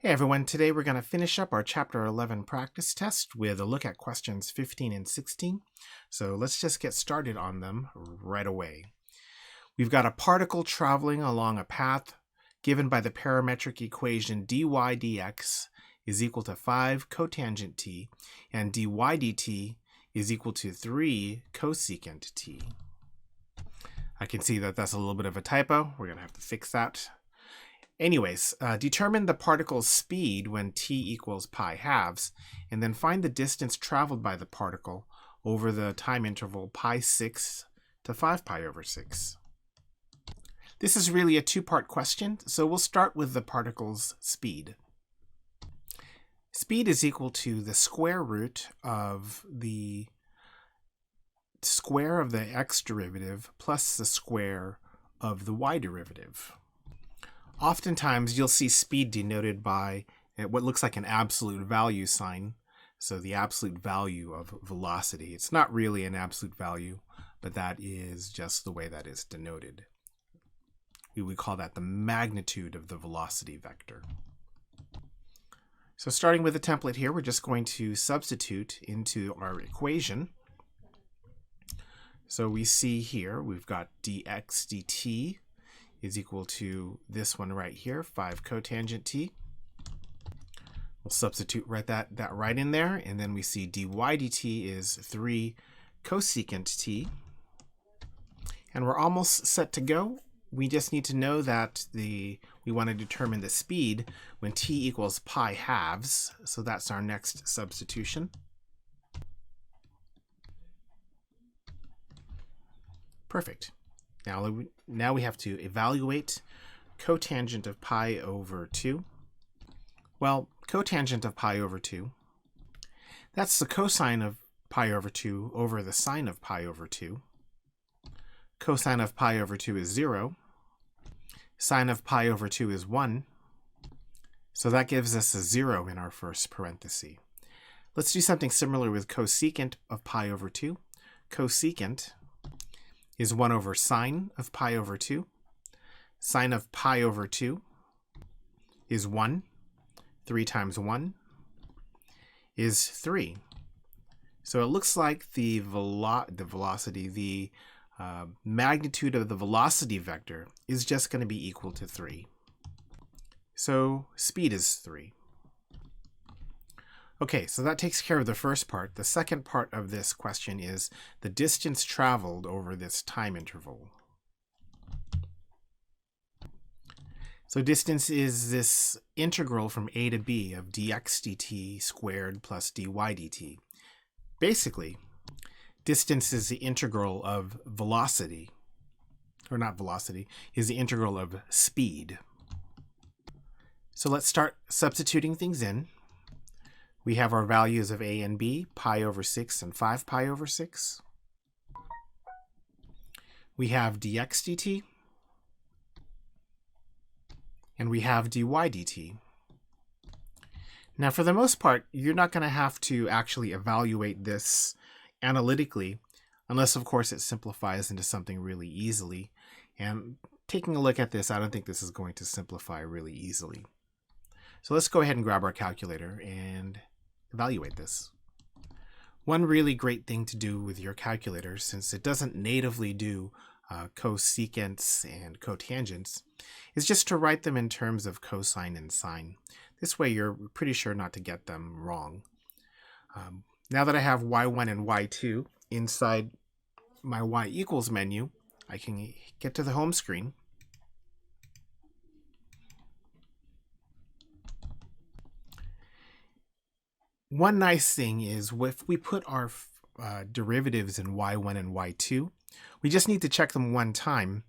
Hey everyone, today we're going to finish up our Chapter 11 practice test with a look at questions 15 and 16. So let's just get started on them right away. We've got a particle traveling along a path given by the parametric equation dy dx is equal to 5 cotangent t and dy dt is equal to 3 cosecant t. I can see that that's a little bit of a typo. We're going to have to fix that. Anyways, determine the particle's speed when t equals pi halves, and then find the distance traveled by the particle over the time interval pi 6 to 5 pi over 6. This is really a two-part question, so we'll start with the particle's speed. Speed is equal to the square root of the square of the x derivative plus the square of the y derivative. Oftentimes, you'll see speed denoted by what looks like an absolute value sign. So the absolute value of velocity. It's not really an absolute value, but that is just the way that is denoted. We would call that the magnitude of the velocity vector. So starting with the template here, we're just going to substitute into our equation. So we see here, we've got dx dt is equal to this one right here, 5 cotangent t. We'll substitute that right in there, and then we see dy dt is 3 cosecant t. And we're almost set to go. We just need to know that we want to determine the speed when t equals pi halves. So that's our next substitution. Perfect. Now we have to evaluate cotangent of pi over 2. Well, cotangent of pi over 2, that's the cosine of pi over 2 over the sine of pi over 2. Cosine of pi over 2 is 0. Sine of pi over 2 is 1. So that gives us a 0 in our first parenthesis. Let's do something similar with cosecant of pi over 2. Cosecant is 1 over sine of pi over 2. Sine of pi over 2 is 1. 3 times 1 is 3. So it looks like the velocity, the magnitude of the velocity vector is just going to be equal to 3. So speed is 3. Okay, so that takes care of the first part. The second part of this question is the distance traveled over this time interval. So distance is this integral from a to b of dx dt squared plus dy dt. Basically, distance is the integral of velocity, or not velocity, is the integral of speed. So let's start substituting things in. We have our values of a and b, pi over 6 and 5 pi over 6. We have dx dt, and we have dy dt. Now, for the most part, you're not going to have to actually evaluate this analytically, unless, of course, it simplifies into something really easily. And taking a look at this, I don't think this is going to simplify really easily. So let's go ahead and grab our calculator and evaluate this. One really great thing to do with your calculator, since it doesn't natively do cosecants and cotangents, is just to write them in terms of cosine and sine. This way you're pretty sure not to get them wrong. Now that I have y1 and y2 inside my y equals menu, I can get to the home screen. One nice thing is if we put our derivatives in y1 and y2, we just need to check them one time,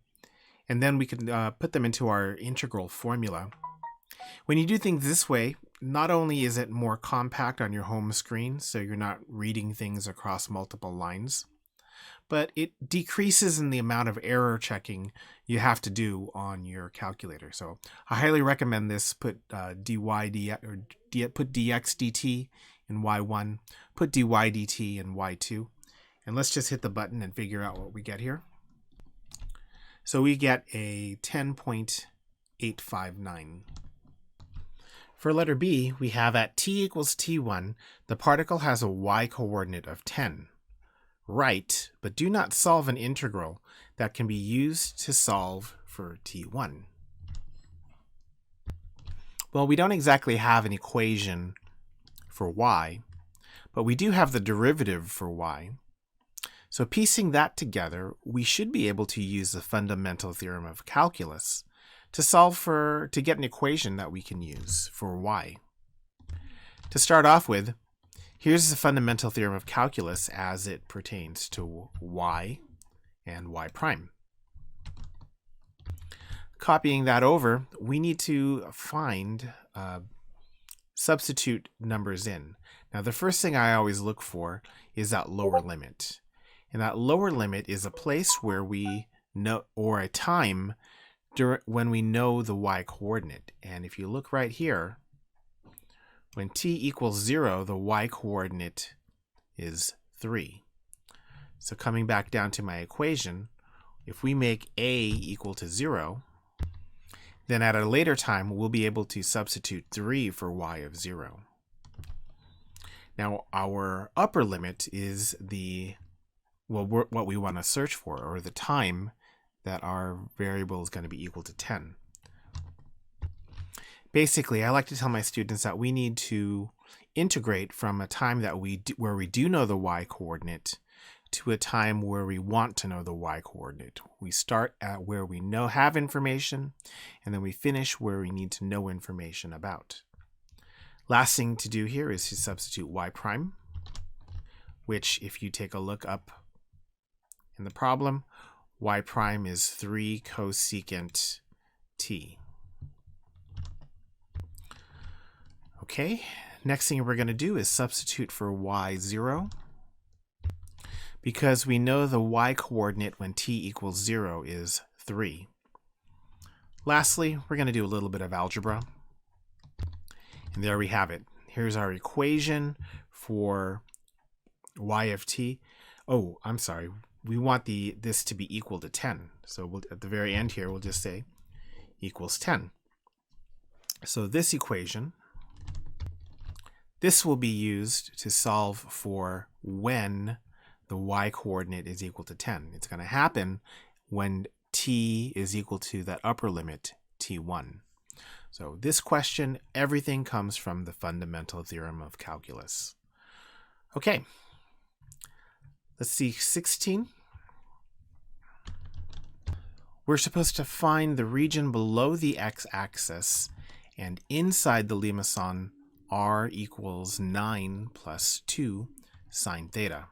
and then we can put them into our integral formula. When you do things this way, not only is it more compact on your home screen, so you're not reading things across multiple lines, but it decreases in the amount of error checking you have to do on your calculator. So I highly recommend this. Put put dx dt in y1, put dy dt in y2, and let's just hit the button and figure out what we get here. So we get a 10.859. For letter B, we have at t equals t1, the particle has a y-coordinate of 10. Write, but do not solve an integral that can be used to solve for t1. Well, we don't exactly have an equation for y, but we do have the derivative for y. So piecing that together, we should be able to use the fundamental theorem of calculus to get an equation that we can use for y. To start off with, here's the fundamental theorem of calculus as it pertains to y and y prime. Copying that over, we need to substitute numbers in. Now, the first thing I always look for is that lower limit. And that lower limit is a place where we know, or a time when we know the y-coordinate. And if you look right here, when t equals 0, the y-coordinate is 3. So coming back down to my equation, if we make a equal to 0, then at a later time, we'll be able to substitute 3 for y of 0. Now, our upper limit is what we want to search for, or the time that our variable is going to be equal to 10. Basically, I like to tell my students that we need to integrate from a time where we do know the y-coordinate to a time where we want to know the y-coordinate. We start at where we have information, and then we finish where we need to know information about. Last thing to do here is to substitute y prime, which if you take a look up in the problem, y prime is 3 cosecant t. Okay, next thing we're going to do is substitute for y0, because we know the y-coordinate when t equals 0 is 3. Lastly, we're going to do a little bit of algebra. And there we have it. Here's our equation for y of t. Oh, I'm sorry. We want this to be equal to 10. So at the very end here, we'll just say equals 10. So this equation, this will be used to solve for when the y-coordinate is equal to 10. It's going to happen when t is equal to that upper limit, t1. So this question, everything comes from the fundamental theorem of calculus. Okay, let's see 16. We're supposed to find the region below the x-axis and inside the limacon r equals 9 plus 2 sine theta.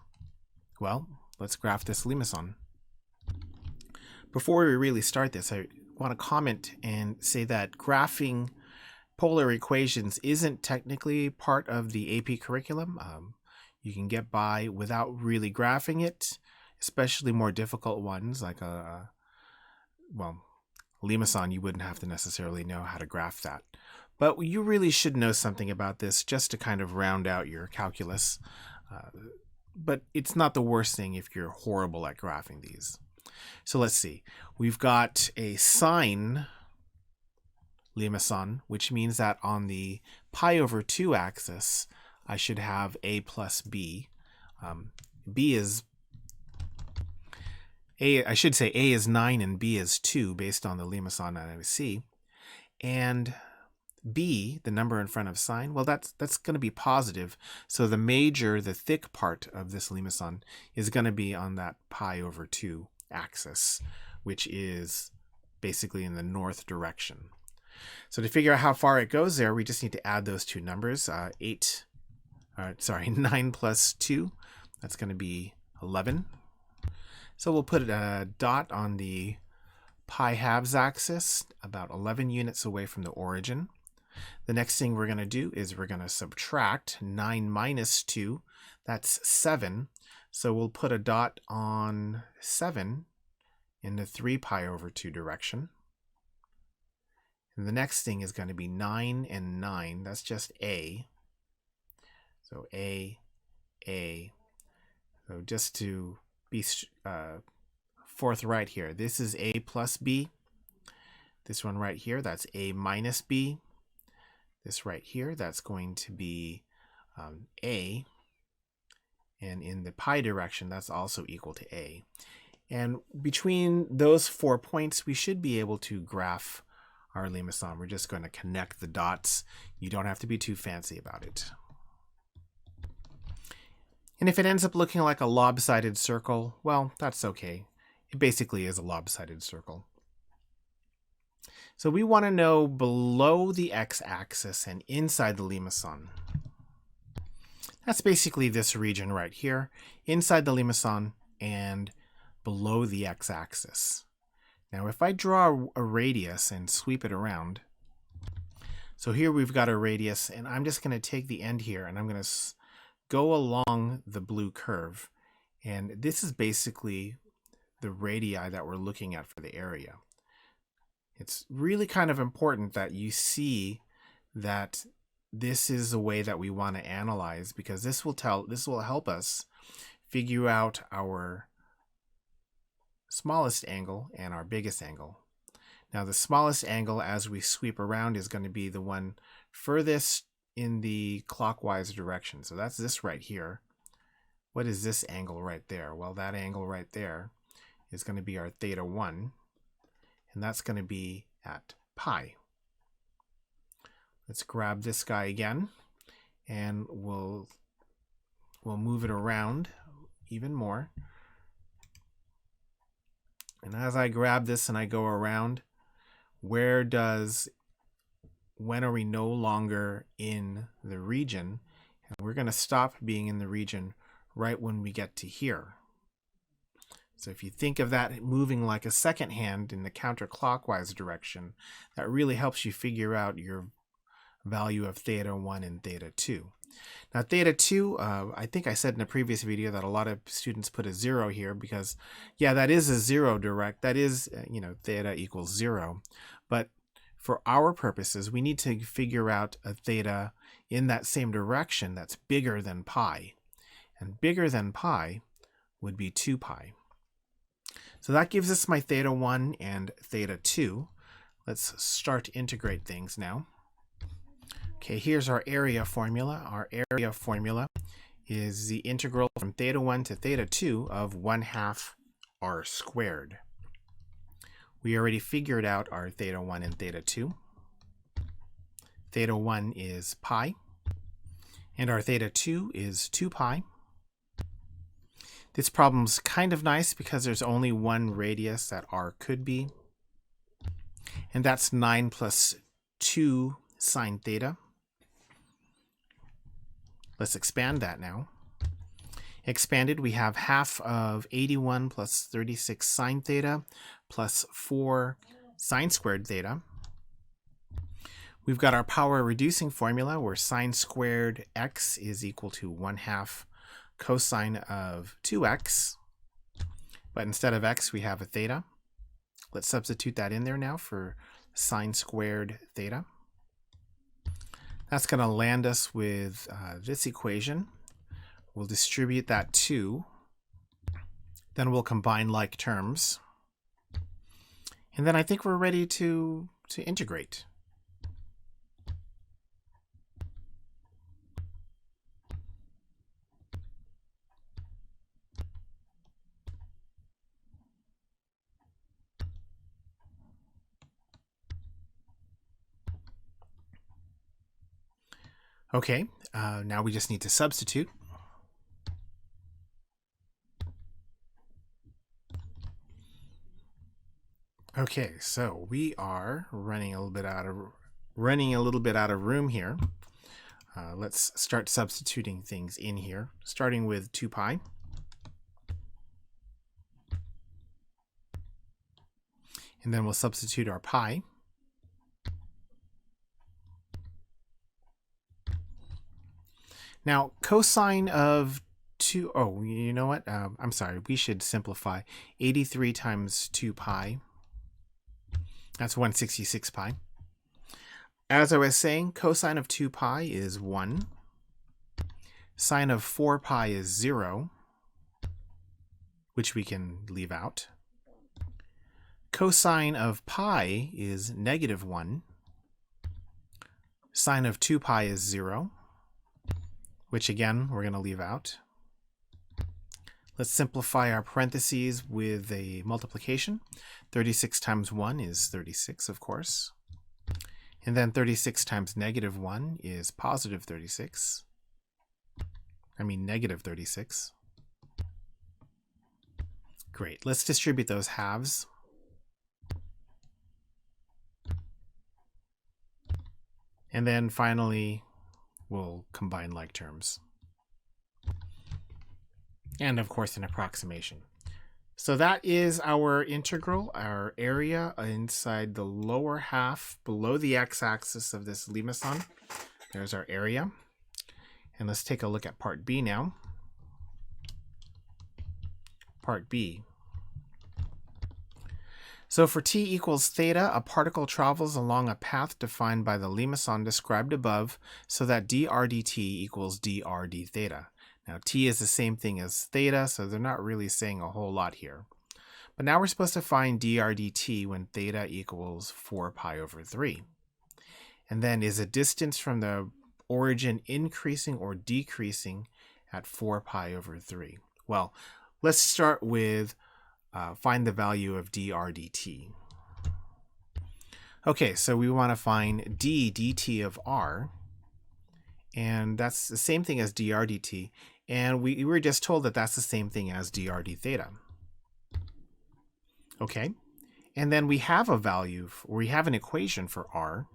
Well, let's graph this limacon. Before we really start this, I want to comment and say that graphing polar equations isn't technically part of the AP curriculum. You can get by without really graphing it, especially more difficult ones like limacon. You wouldn't have to necessarily know how to graph that. But you really should know something about this just to kind of round out your calculus. But it's not the worst thing if you're horrible at graphing these. So let's see. We've got a sine limacon, which means that on the pi over 2 axis, I should have a plus b. I should say a is 9 and b is 2 based on the limacon that I see. And b, the number in front of sine, well, that's going to be positive. So the thick part of this limacon is going to be on that pi over 2 axis, which is basically in the north direction. So to figure out how far it goes there, we just need to add those two numbers. 9 plus 2, that's going to be 11. So we'll put a dot on the pi halves axis, about 11 units away from the origin. The next thing we're going to do is we're going to subtract 9 minus 2, that's 7. So we'll put a dot on 7 in the 3 pi over 2 direction. And the next thing is going to be 9 and 9. That's just a. So a. So just to be forthright here, this is a plus b. This one right here, that's a minus b. this right here, that's going to be a, and in the pi direction, that's also equal to a. And between those 4 points, we should be able to graph our limacon. We're just going to connect the dots. You don't have to be too fancy about it. And if it ends up looking like a lopsided circle, well, that's okay. It basically is a lopsided circle. So we want to know below the x-axis and inside the limacon. That's basically this region right here, inside the limacon and below the x-axis. Now if I draw a radius and sweep it around, so here we've got a radius, and I'm just going to take the end here and I'm going to go along the blue curve, and this is basically the radii that we're looking at for the area. It's really kind of important that you see that this is the way that we want to analyze, because this will help us figure out our smallest angle and our biggest angle. Now the smallest angle as we sweep around is going to be the one furthest in the clockwise direction. So that's this right here. What is this angle right there? Well, that angle right there is going to be our theta 1, and that's going to be at pi. Let's grab this guy again, and we'll move it around even more. And as I grab this and I go around, when are we no longer in the region? And we're going to stop being in the region right when we get to here. So if you think of that moving like a second hand in the counterclockwise direction, that really helps you figure out your value of theta 1 and theta 2. Now theta 2, I think I said in a previous video that a lot of students put a 0 here because, yeah, that is a 0 direct. That is, theta equals 0. But for our purposes, we need to figure out a theta in that same direction that's bigger than pi. And bigger than pi would be 2 pi. So that gives us my theta 1 and theta 2. Let's start to integrate things now. Okay, here's our area formula. Our area formula is the integral from theta 1 to theta 2 of 1/2 r squared. We already figured out our theta 1 and theta 2. Theta 1 is pi, and our theta 2 is 2 pi. This problem's kind of nice because there's only one radius that r could be, and that's 9 plus 2 sine theta. Let's expand that now. Expanded, we have half of 81 plus 36 sine theta plus 4 sine squared theta. We've got our power reducing formula where sine squared x is equal to 1/2 cosine of 2x. But instead of x, we have a theta. Let's substitute that in there now for sine squared theta. That's going to land us with this equation. We'll distribute that 2. Then we'll combine like terms. And then I think we're ready to integrate. Okay, now we just need to substitute. Okay, so we are running a little bit out of room here. Let's start substituting things in here, starting with 2 pi. And then we'll substitute our pi. Now, cosine of 2, oh, you know what? I'm sorry, we should simplify. 83 times 2 pi. That's 166 pi. As I was saying, cosine of 2 pi is 1. Sine of 4 pi is 0, which we can leave out. Cosine of pi is -1. Sine of 2 pi is 0, which again, we're going to leave out. Let's simplify our parentheses with a multiplication. 36 times 1 is 36, of course. And then 36 times negative 1 is positive 36. Negative 36. Great. Let's distribute those halves. And then finally, we'll combine like terms. And of course, an approximation. So that is our integral, our area inside the lower half below the x-axis of this limacon. There's our area. And let's take a look at part B now. Part B. So for t equals theta, a particle travels along a path defined by the limacon described above so that dr dt equals dr d theta. Now t is the same thing as theta, so they're not really saying a whole lot here. But now we're supposed to find dr dt when theta equals 4 pi over 3. And then is a distance from the origin increasing or decreasing at 4 pi over 3? Well, let's start with find the value of dr dt. Okay, so we want to find d dt of r, and that's the same thing as dr dt, and we were just told that that's the same thing as dr d theta. Okay, and then we have a value, we have an equation for r.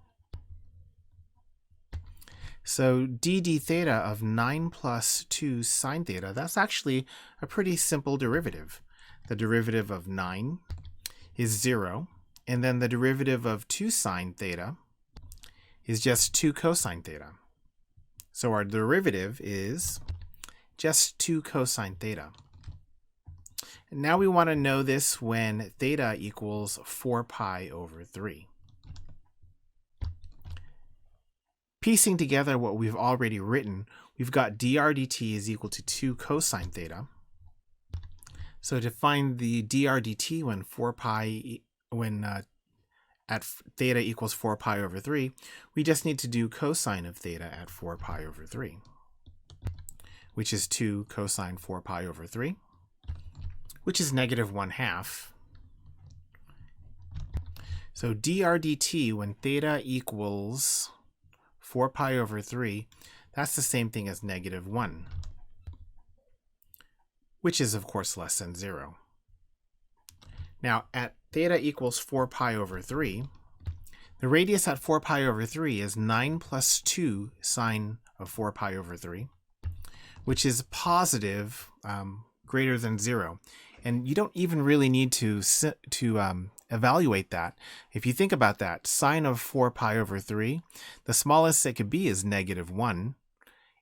So d d theta of 9 plus 2 sine theta, that's actually a pretty simple derivative. The derivative of 9 is 0, and then the derivative of 2 sine theta is just 2 cosine theta. So our derivative is just 2 cosine theta. And now we want to know this when theta equals 4 pi over 3. Piecing together what we've already written, we've got dr dt is equal to 2 cosine theta. So to find the dr dt at theta equals 4 pi over 3, we just need to do cosine of theta at 4 pi over 3, which is 2 cosine 4 pi over 3, which is negative 1/2. So dr dt when theta equals 4 pi over 3, that's the same thing as negative 1. Which is, of course, less than 0. Now, at theta equals 4 pi over 3, the radius at 4 pi over 3 is 9 plus 2 sine of 4 pi over 3, which is positive greater than 0. And you don't even really need to evaluate that. If you think about that, sine of 4 pi over 3, the smallest it could be is negative 1.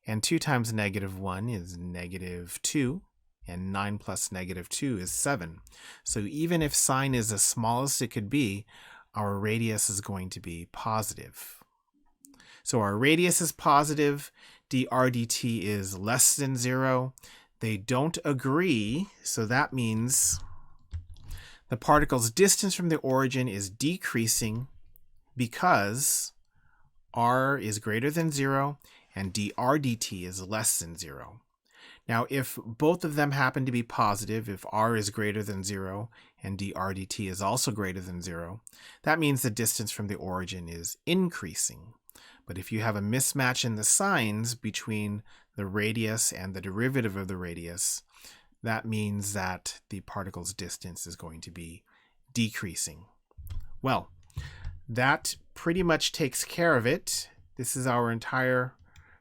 And 2 times negative 1 is negative 2. And 9 plus negative 2 is 7. So even if sine is the smallest it could be, our radius is going to be positive. So our radius is positive, dr dt is less than 0. They don't agree, so that means the particle's distance from the origin is decreasing because r is greater than 0 and dr dt is less than 0. Now, if both of them happen to be positive, if r is greater than 0 and dr dt is also greater than 0, that means the distance from the origin is increasing. But if you have a mismatch in the signs between the radius and the derivative of the radius, that means that the particle's distance is going to be decreasing. Well, that pretty much takes care of it. This is our entire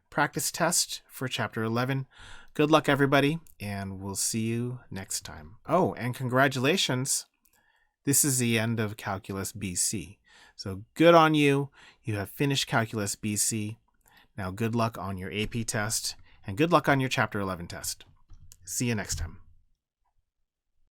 practice test for Chapter 11. Good luck, everybody, and we'll see you next time. Oh, and congratulations. This is the end of Calculus BC. So good on you. You have finished Calculus BC. Now good luck on your AP test, and good luck on your Chapter 11 test. See you next time.